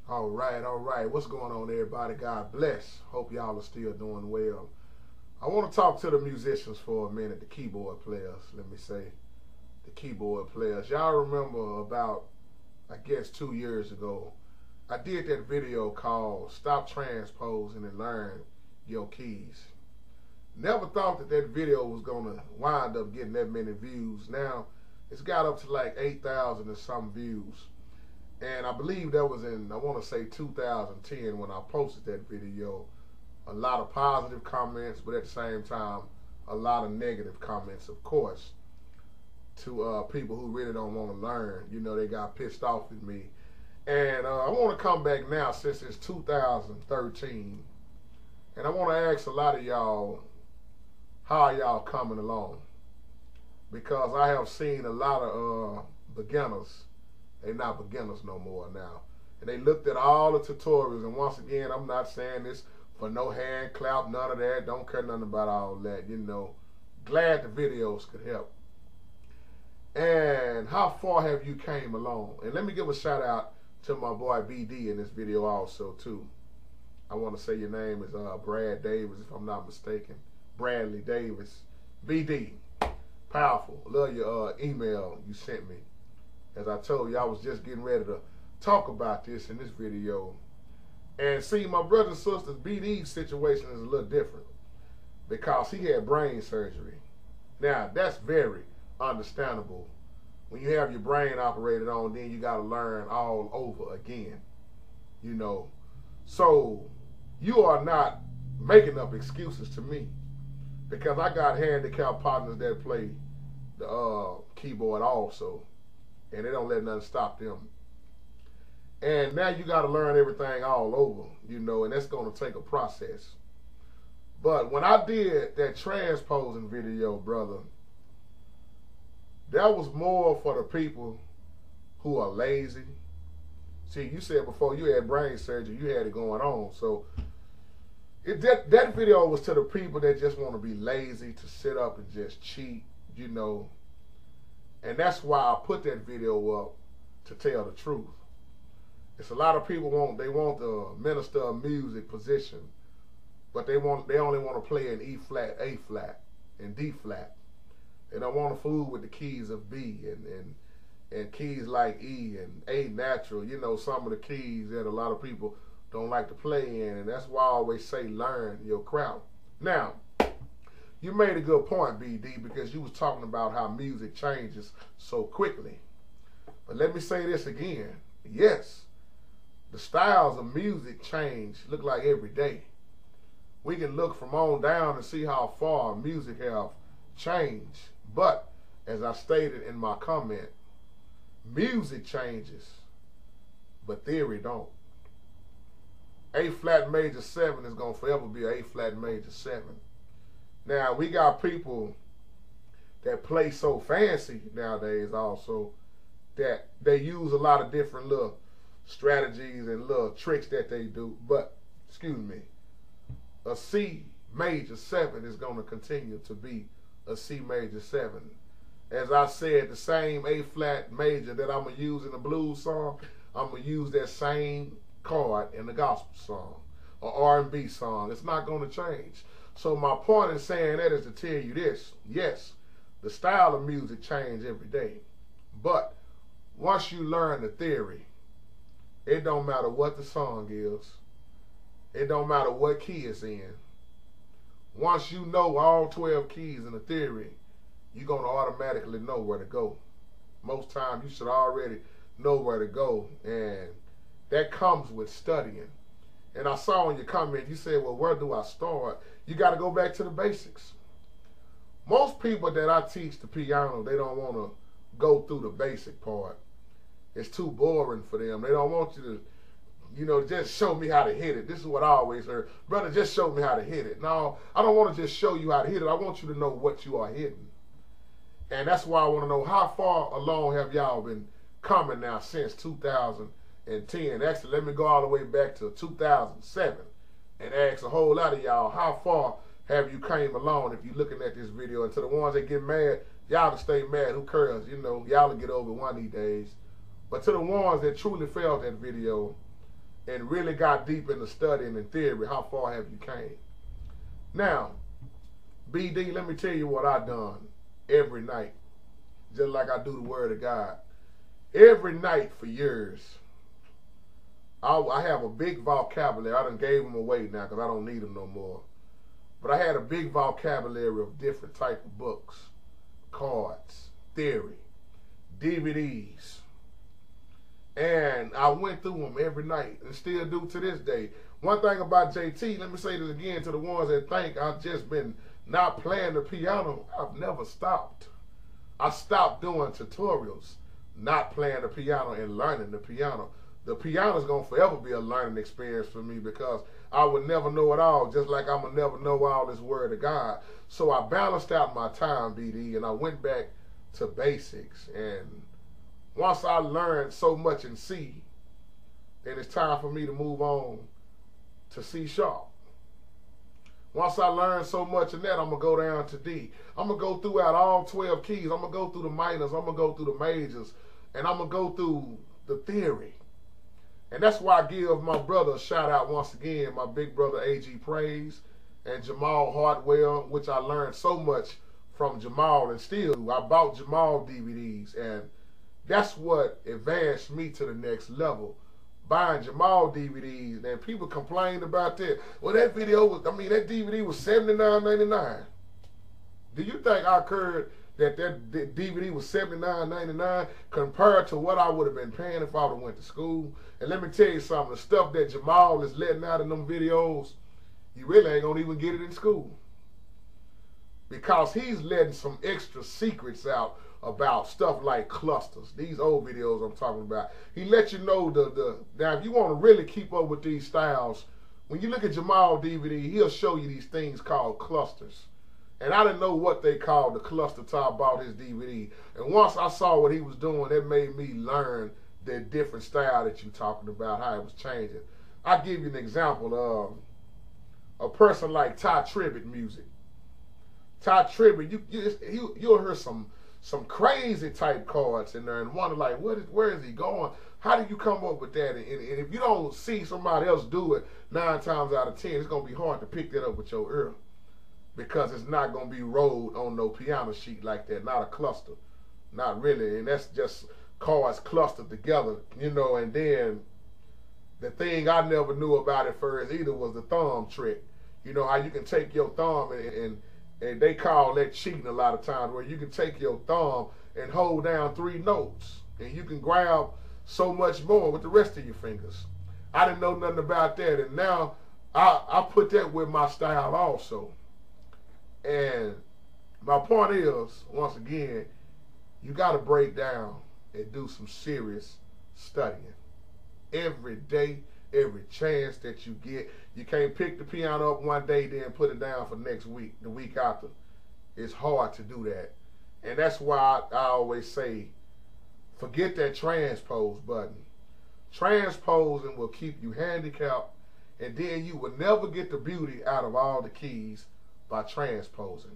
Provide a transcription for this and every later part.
All right, all right. What's going on, everybody? God bless. Hope y'all are still doing well. I want to talk to the musicians for a minute, the keyboard players, let me say. The keyboard players. Y'all remember about, I guess, 2 years ago, I did that video called Stop Transposing and Learn Your Keys. Never thought that that video was going to wind up getting that many views. Now, it's got up to like 8,000 and some views. And I believe that was in, I want to say 2010 when I posted that video. A lot of positive comments, but at the same time, a lot of negative comments, of course, to people who really don't want to learn. You know, they got pissed off at me. And I want to come back now since it's 2013. And I want to ask a lot of y'all, how are y'all coming along? Because I have seen a lot of beginners. They're not beginners no more now. And they looked at all the tutorials, and once again, I'm not saying this for no hand clap, none of that. Don't care nothing about all that, you know. Glad the videos could help. And how far have you came along? And let me give a shout out to my boy BD in this video also too. I want to say your name is Brad Davis, if I'm not mistaken. Bradley Davis. BD, powerful. Love your email you sent me. As I told you, I was just getting ready to talk about this in this video. And see, my brothers and sisters, BD's situation is a little different because he had brain surgery. Now, that's very understandable. When you have your brain operated on, then you got to learn all over again, you know. So you are not making up excuses to me because I got handicapped partners that play the keyboard also. And they don't let nothing stop them. And now you got to learn everything all over, you know, and that's going to take a process. But when I did that transposing video, brother, that was more for the people who are lazy. See, you said before you had brain surgery, you had it going on. So that video was to the people that just want to be lazy, to sit up and just cheat, you know. And that's why I put that video up, to tell the truth. It's a lot of people want the minister of music position, but they only want to play in E flat, A flat, and D flat. They don't want to fool with the keys of B and keys like E and A natural. You know, some of the keys that a lot of people don't like to play in, and that's why I always say learn your craft. Now, you made a good point, BD, because you was talking about how music changes so quickly. But let me say this again. Yes, the styles of music change, look like every day. We can look from on down and see how far music have changed. But, as I stated in my comment, music changes, but theory don't. A flat major 7 is going to forever be an A flat major 7. Now, we got people that play so fancy nowadays also that they use a lot of different little strategies and little tricks that they do. But, excuse me, a C major 7 is going to continue to be a C major 7. As I said, the same A flat major that I'm going to use in a blues song, I'm going to use that same chord in the gospel song or R&B song. It's not going to change. So my point in saying that is to tell you this. Yes, the style of music changes every day. But once you learn the theory, it don't matter what the song is. It don't matter what key it's in. Once you know all 12 keys in the theory, you're going to automatically know where to go. Most times you should already know where to go. And that comes with studying. And I saw in your comment, you said, well, where do I start? You got to go back to the basics. Most people that I teach the piano, they don't want to go through the basic part. It's too boring for them. They don't want you to, you know, just show me how to hit it. This is what I always heard. Brother, just show me how to hit it. No, I don't want to just show you how to hit it. I want you to know what you are hitting. And that's why I want to know, how far along have y'all been coming now since 2010? Actually, let me go all the way back to 2007 and ask a whole lot of y'all, how far have you came along if you're looking at this video? And to the ones that get mad, y'all can stay mad. Who cares? You know, y'all will get over it one of these days. But to the ones that truly felt that video, and really got deep into studying and theory, how far have you came? Now, BD, let me tell you what I done every night, just like I do the Word of God. Every night for years, I have a big vocabulary. I done gave them away now because I don't need them no more. But I had a big vocabulary of different type of books, cards, theory, DVDs. And I went through them every night and still do to this day. One thing about JT, let me say this again to the ones that think I've just been not playing the piano. I've never stopped. I stopped doing tutorials, not playing the piano and learning the piano. The piano is going to forever be a learning experience for me because I would never know it all, just like I'm going to never know all this Word of God. So I balanced out my time, BD, and I went back to basics. And once I learned so much in C, then it's time for me to move on to C sharp. Once I learned so much in that, I'm going to go down to D. I'm going to go throughout all 12 keys. I'm going to go through the minors. I'm going to go through the majors. And I'm going to go through the theory. And that's why I give my brother a shout out once again, my big brother A.G. Praise and Jamal Hartwell, which I learned so much from Jamal, and still I bought Jamal DVDs, and that's what advanced me to the next level. Buying Jamal DVDs, and people complained about that. Well, that video was, that DVD was $79.99. Do you think I cared that DVD was $79.99 compared to what I would have been paying if I would have went to school? And let me tell you something, the stuff that Jamal is letting out in them videos, you really ain't gonna even get it in school. Because he's letting some extra secrets out about stuff like clusters. These old videos I'm talking about. He lets you know now if you want to really keep up with these styles, when you look at Jamal DVD, he'll show you these things called clusters. And I didn't know what they called the cluster till I bought his DVD. And once I saw what he was doing, it made me learn the different style that you're talking about, how it was changing. I'll give you an example of a person like Ty Tribbett music. Ty Tribbett, you'll hear some crazy type chords in there and wonder like, where is he going? How do you come up with that? And if you don't see somebody else do it 9 times out of 10, it's going to be hard to pick that up with your ear. Because it's not going to be rolled on no piano sheet like that, not a cluster. Not really, and that's just chords clustered together, you know. And then the thing I never knew about it first either was the thumb trick. You know how you can take your thumb and they call that cheating a lot of times, where you can take your thumb and hold down 3 notes and you can grab so much more with the rest of your fingers. I didn't know nothing about that, and now I put that with my style also. And my point is, once again, you got to break down and do some serious studying. Every day, every chance that you get. You can't pick the piano up one day, then put it down for next week, the week after. It's hard to do that. And that's why I always say, forget that transpose button. Transposing will keep you handicapped, and then you will never get the beauty out of all the keys by transposing.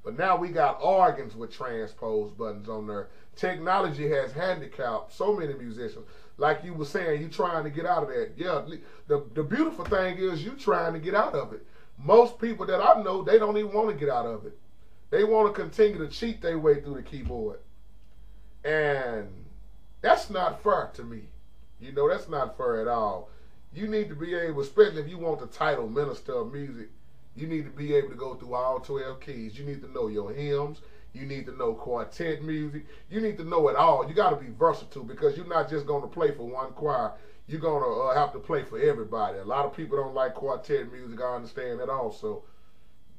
But now we got organs with transpose buttons on there. Technology has handicapped so many musicians. Like you were saying, you trying to get out of that. Yeah, the beautiful thing is you trying to get out of it. Most people that I know, they don't even want to get out of it. They want to continue to cheat their way through the keyboard. And that's not fair to me. You know, that's not fair at all. You need to be able, especially if you want the title Minister of Music, you need to be able to go through all 12 keys. You need to know your hymns. You need to know quartet music. You need to know it all. You got to be versatile, because you're not just going to play for one choir. You're going to have to play for everybody. A lot of people don't like quartet music. I understand that also.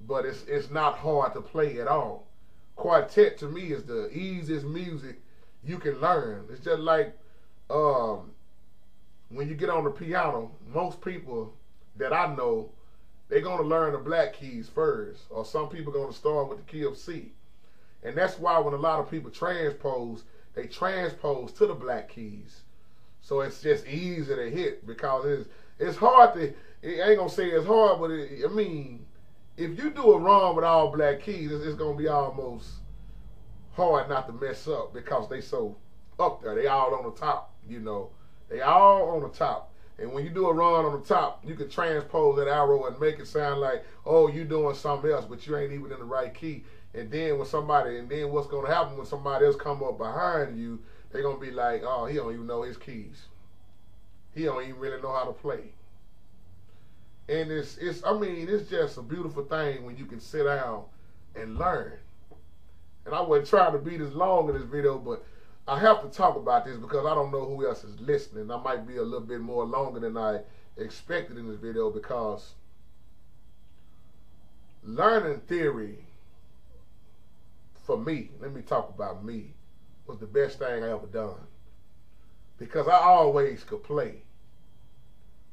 But it's not hard to play at all. Quartet to me is the easiest music you can learn. It's just like when you get on the piano, most people that I know, they're going to learn the black keys first, or some people are going to start with the key of C. And that's why when a lot of people transpose, they transpose to the black keys. So it's just easy to hit, because it's hard to, I ain't going to say it's hard, but I mean, if you do it wrong with all black keys, it's going to be almost hard not to mess up, because they so up there. They all on the top, you know. They all on the top. And when you do a run on the top, you can transpose that arrow and make it sound like, oh, you doing something else, but you ain't even in the right key. And then what's going to happen when somebody else come up behind you, they're going to be like, oh, he don't even know his keys. He don't even really know how to play. And it's just a beautiful thing when you can sit down and learn. And I wasn't trying to be this long in this video, but I have to talk about this because I don't know who else is listening. I might be a little bit more longer than I expected in this video, because learning theory, for me, let me talk about me, was the best thing I ever done. Because I always could play.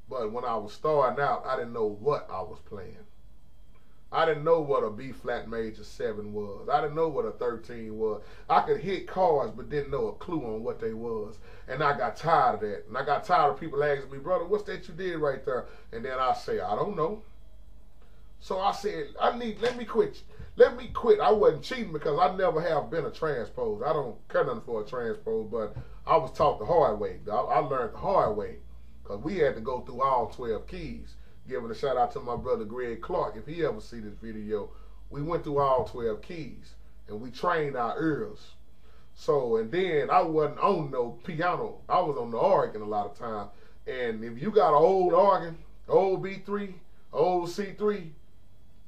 But when I was starting out, I didn't know what I was playing. I didn't know what a B flat major 7 was. I didn't know what a 13 was. I could hit chords but didn't know a clue on what they was. And I got tired of that. And I got tired of people asking me, brother, what's that you did right there? And then I say, I don't know. So I said, let me quit. Let me quit. I wasn't cheating because I never have been a transpose. I don't care nothing for a transpose, but I was taught the hard way. I learned the hard way because we had to go through all 12 keys. Giving a shout out to my brother Greg Clark. If he ever see this video, we went through all 12 keys and we trained our ears. So, and then I wasn't on no piano. I was on the organ a lot of times. And if you got an old organ, old B3, old C3,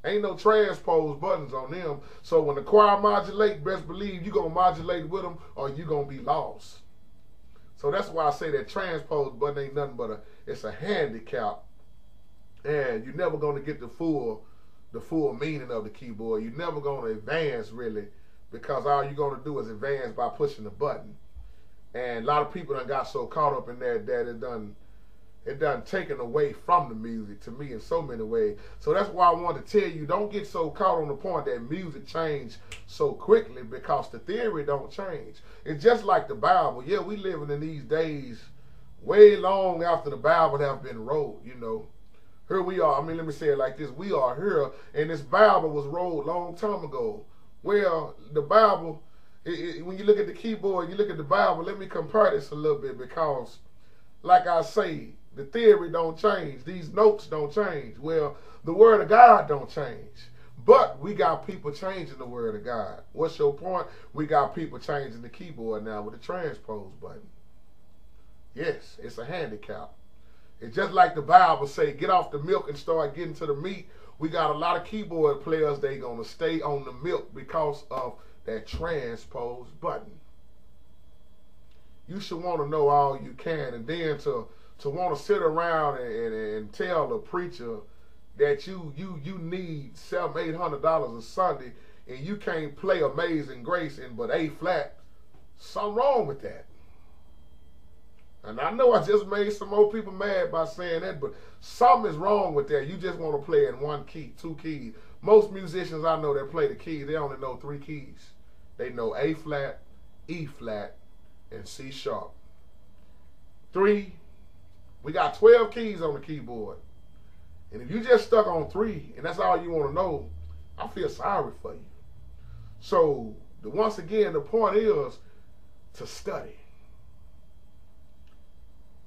ain't no transpose buttons on them. So when the choir modulate, best believe you gonna modulate with them or you gonna be lost. So that's why I say that transpose button ain't nothing but it's a handicap. And you're never going to get the full meaning of the keyboard. You're never going to advance, really, because all you're going to do is advance by pushing the button. And a lot of people done got so caught up in that it done taken away from the music to me in so many ways. So that's why I want to tell you, don't get so caught on the point that music changed so quickly, because the theory don't change. It's just like the Bible. Yeah, we living in these days way long after the Bible have been wrote, you know. Here we are. I mean, let me say it like this. We are here, and this Bible was wrote a long time ago. Well, the Bible, when you look at the keyboard, you look at the Bible, let me compare this a little bit, because, like I say, the theory don't change. These notes don't change. Well, the Word of God don't change. But we got people changing the Word of God. What's your point? We got people changing the keyboard now with the transpose button. Yes, it's a handicap. It's just like the Bible say, get off the milk and start getting to the meat. We got a lot of keyboard players, they going to stay on the milk because of that transpose button. You should want to know all you can, and then to want to sit around and tell a preacher that you need $700-800 a Sunday and you can't play Amazing Grace in but A flat, something wrong with that. And I know I just made some more people mad by saying that, but something is wrong with that. You just want to play in one key, 2 keys. Most musicians I know that play the keys, they only know 3 keys. They know A flat, E flat, and C sharp. 3, we got 12 keys on the keyboard. And if you just stuck on 3, and that's all you want to know, I feel sorry for you. So, once again, the point is to study.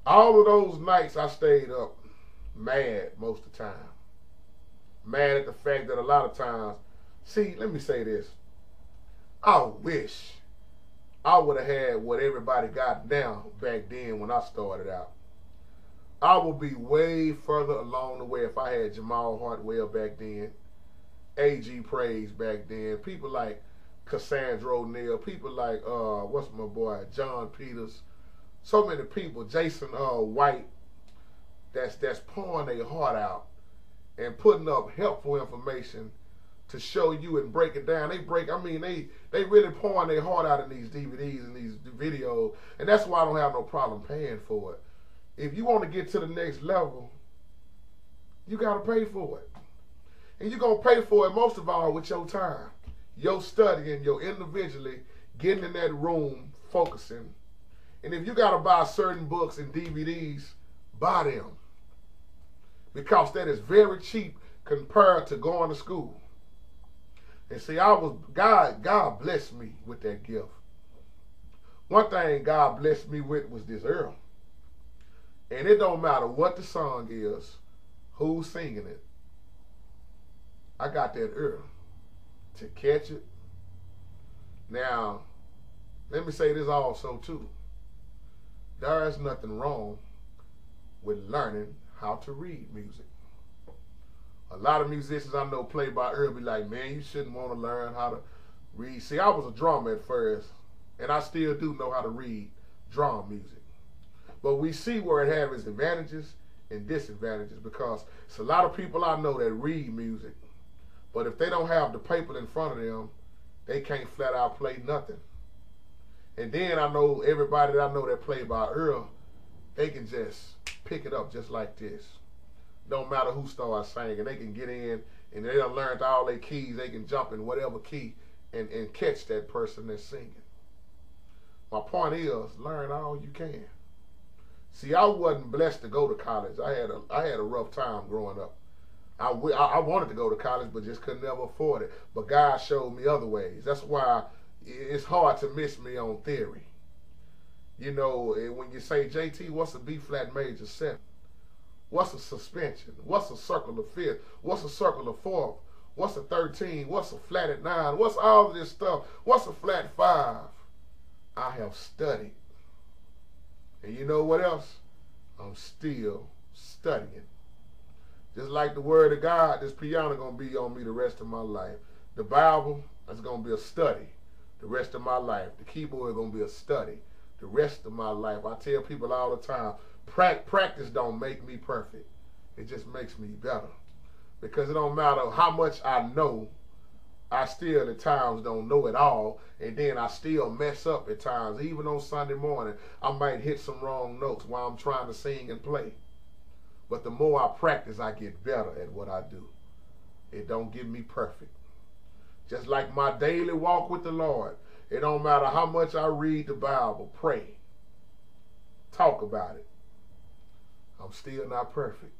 All of those nights I stayed up mad most of the time. Mad at the fact that a lot of times, see, let me say this. I wish I would have had what everybody got now back then when I started out. I would be way further along the way if I had Jamal Hartwell back then, A.G. Praise back then, people like Cassandra O'Neal, people like, what's my boy, John Peters, so many people, Jason White, that's pouring their heart out and putting up helpful information to show you and break it down. They really pouring their heart out in these DVDs and these videos, and that's why I don't have no problem paying for it. If you want to get to the next level, you got to pay for it. And you're going to pay for it most of all with your time, your studying, your individually getting in that room, focusing. And if you got to buy certain books and DVDs, buy them. Because that is very cheap compared to going to school. And see, God blessed me with that gift. One thing God blessed me with was this earl. And it don't matter what the song is, who's singing it. I got that ear to catch it. Now, let me say this also too. There is nothing wrong with learning how to read music. A lot of musicians I know play by ear be like, man, you shouldn't want to learn how to read. See, I was a drummer at first, and I still do know how to read drum music. But we see where it has its advantages and disadvantages, because it's a lot of people I know that read music, but if they don't have the paper in front of them, they can't flat out play nothing. And then I know everybody that I know that play by ear, they can just pick it up just like this. Don't matter who starts singing, they can get in and they done learned all their keys. They can jump in whatever key and catch that person that's singing. My point is, learn all you can. See, I wasn't blessed to go to college. I had a rough time growing up. I wanted to go to college, but just could never afford it. But God showed me other ways. That's why it's hard to miss me on theory. You know, when you say, JT, what's a B flat major 7? What's a suspension? What's a circle of fifth? What's a circle of fourth? What's a 13? What's a flat at 9? What's all of this stuff? What's a flat 5? I have studied. And you know what else? I'm still studying. Just like the word of God, this piano going to be on me the rest of my life. The Bible is going to be a study the rest of my life. The keyboard is going to be a study the rest of my life. I tell people all the time, practice don't make me perfect. It just makes me better. Because it don't matter how much I know, I still at times don't know it all, and then I still mess up at times. Even on Sunday morning, I might hit some wrong notes while I'm trying to sing and play. But the more I practice, I get better at what I do. It don't get me perfect. Just like my daily walk with the Lord, it don't matter how much I read the Bible, pray, talk about it. I'm still not perfect.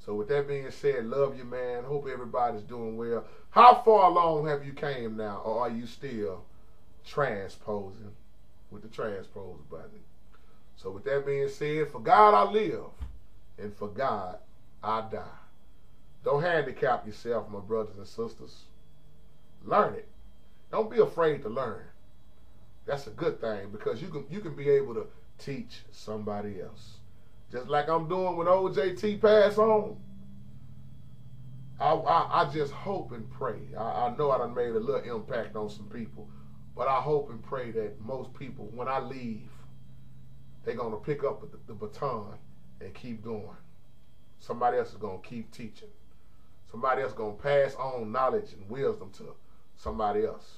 So with that being said, love you, man. Hope everybody's doing well. How far along have you came now, or are you still transposing with the transpose button? So with that being said, for God I live, and for God I die. Don't handicap yourself, my brothers and sisters. Learn it. Don't be afraid to learn. That's a good thing, because you can be able to teach somebody else. Just like I'm doing when old JT pass on. I just hope and pray. I know I done made a little impact on some people, but I hope and pray that most people, when I leave, they're going to pick up the baton and keep going. Somebody else is going to keep teaching. Somebody else is going to pass on knowledge and wisdom to somebody else.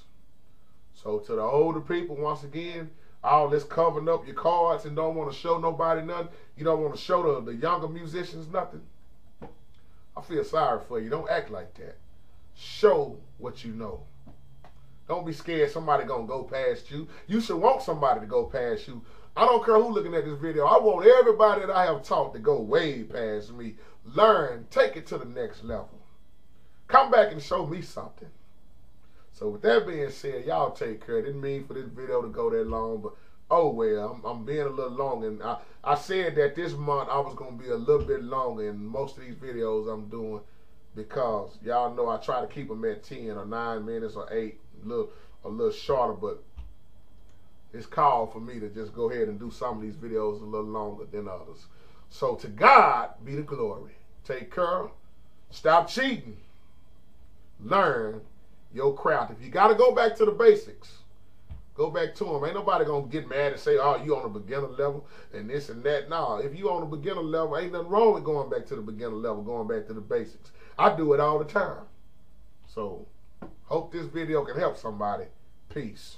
So to the older people, once again, all this covering up your cards and don't want to show nobody nothing. You don't want to show the younger musicians nothing. I feel sorry for you. Don't act like that. Show what you know. Don't be scared somebody going to go past you. You should want somebody to go past you. I don't care who looking at this video. I want everybody that I have taught to go way past me. Learn. Take it to the next level. Come back and show me something. So with that being said, y'all take care. Didn't mean for this video to go that long, but oh well, I'm being a little long. And I said that this month I was going to be a little bit longer in most of these videos I'm doing, because y'all know I try to keep them at 10 or 9 minutes or 8, a little shorter, but it's called for me to just go ahead and do some of these videos a little longer than others. So to God be the glory. Take care. Stop cheating. Learn your craft. If you got to go back to the basics, go back to them. Ain't nobody going to get mad and say, oh, you on a beginner level and this and that. No, if you on a beginner level, ain't nothing wrong with going back to the beginner level, going back to the basics. I do it all the time. So, hope this video can help somebody. Peace.